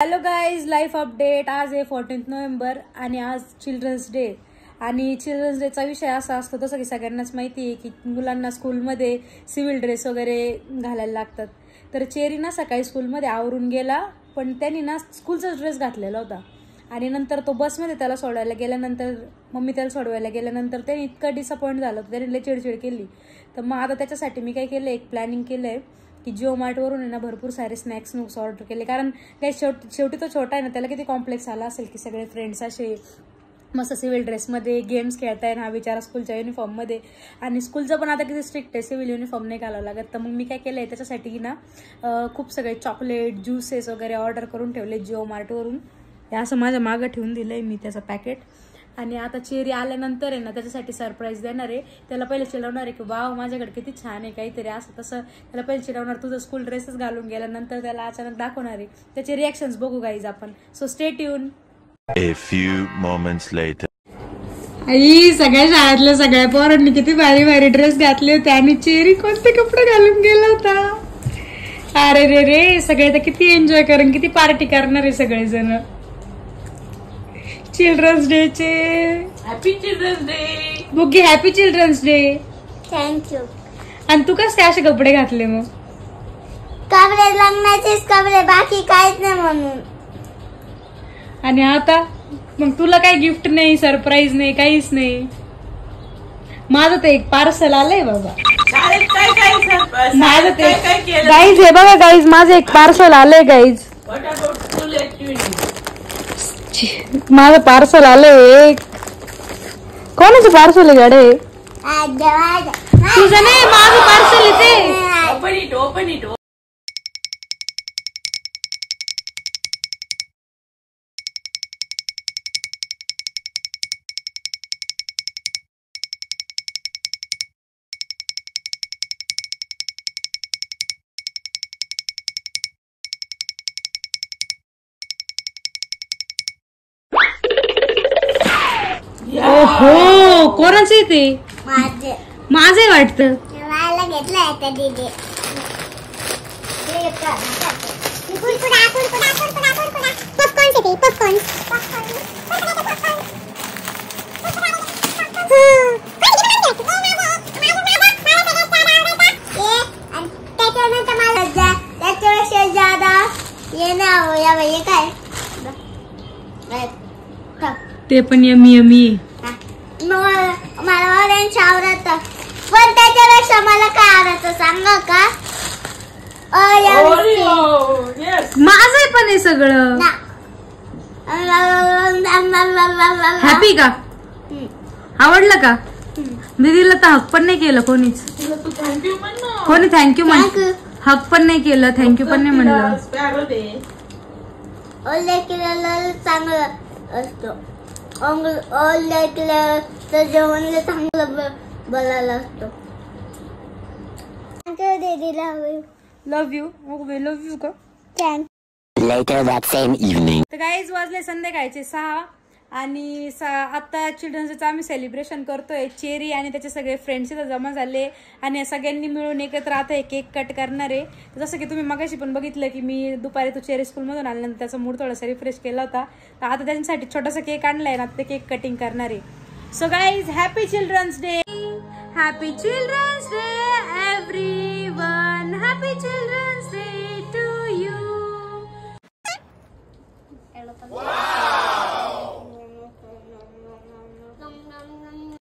Hello guys, life update. आज आहे 14 November आणि आज चिल्ड्रन्स डे. आणि चिल्ड्रन्स डेचा विषय असा असतो, जसं की सगळ्यांनाच माहिती आहे की मुलांना स्कूलमध्ये सिव्हिल ड्रेस वगैरे घालायला लागतात. तर चेरी ना सकाळी स्कूलमध्ये आवरून गेला, पण त्यांनी ना स्कूलचाच ड्रेस घातलेला होता. आणि नंतर तो बसमध्ये त्याला सोडवायला गेल्यानंतर, मम्मी त्याला सोडवायला गेल्यानंतर त्याने इतकं डिसअपॉइंट झालं, त्याने लय चिडचिड केली. तर मग आता त्याच्यासाठी मी काय केलं, एक प्लॅनिंग केलं आहे की जिओ मार्टवरून आहे ना भरपूर सारे स्नॅक्स ऑर्डर केले. कारण काही शेवटी तो छोटा आहे ना, त्याला किती कॉम्प्लेक्स आला असेल की सगळे फ्रेंड्स असे मस्त सिव्हिल ड्रेसमध्ये गेम्स खेळताय ना, बिचारा स्कूलच्या युनिफॉर्ममध्ये. आणि स्कूलचं पण आता किती स्ट्रिक्ट आहे, सिव्हिल युनिफॉर्म नाही घालावं लागत. तर मग मी काय केलं आहे त्याच्यासाठी ना खूप सगळे चॉकलेट ज्यूसेस वगैरे ऑर्डर करून ठेवले जिओ मार्टवरून. हे असं माझ्या मागं ठेवून दिलं आहे मी त्याचं पॅकेट. आणि आता चेरी आल्यानंतर आहे ना त्याच्यासाठी सरप्राईज देणार आहे. त्याला पहिले चिडवणार आहे की वाव माझ्याकडे किती छान आहे काहीतरी असं तसं. त्याला पहिले चिडवणार, तुझं स्कूल ड्रेसच घालून गेल्यानंतर त्याला अचानक दाखवणार आहे. त्याचे रिॲक्शन्स बघू गाईज आपण. So stay tune. A few moments later. आई, सगळ्या शाळेतल्या सगळ्या पोरांनी किती भारी भारी ड्रेस घातले होते आणि चेरी कोणते कपडे घालून गेला होता. अरे रे रे, सगळे तर किती एन्जॉय करून किती पार्टी करणार आहे सगळेजण चिल्ड्रन्स डे चे. Happy children's day Buggi, happy children's day. Thank you. आणि तू कसे असे कपडे घातले मग? कपडे लग्नाचेच कपडे, बाकी काहीच नाही म्हणून. आणि आता मग तुला काही गिफ्ट नाही, सरप्राईज नाही, काहीच नाही. माझं तर एक पार्सल आलंय बाबा. माझं ते गाईज हे बघा गाईज, माझं एक पार्सल आलंय गाईज. माझं पार्सल आलंय. कोणाचं पार्सल आहे गाडे? तुझं नाही, माझं पार्सल आहे ते. Open it. ओहो, कोणाचं आहे ते? माझं आहे वाटतं. मला घेतलंय त्या दीदी. त्याच्यापेक्षा ज्यादा ये ना हो या भाई काय ते पण यमी यमी. मला ऑरेंज आवडत, पण त्याच्यापेक्षा मला काय आवडतं सांगा का? माझं पण आहे सगळं. हॅपी का? आवडलं का? दीदीला तर हक पण नाही केलं कोणीच. कोणी थँक्यू म्हण, हक पण नाही केलं, थँक्यू पण नाही म्हणलं. चांगलं असतं. तर जेवण चांगलं बोलायला असतं. Love you. लव्ह यू का? Later that same evening. तर गाईज वाजले संध्याकाळचे 6 आणि आता चिल्ड्रन्स डेचं आम्ही सेलिब्रेशन करतोय. चेरी आणि त्याचे सगळे फ्रेंड्स इथं जमा झाले आणि सगळ्यांनी मिळून एकत्र आता हे केक कट करणार आहे. जसं की तुम्ही मगाशी पण बघितलं की मी दुपारी तो चेरी स्कूलमधून आल्यानंतर त्याचा मूड थोडासा रिफ्रेश केला होता. तर आता त्यांच्यासाठी छोटासा केक आणलाय ना, ते केक कटिंग करणार आहे. So guys, happy children's day. Happy children's day everyone. Happy children's day to you.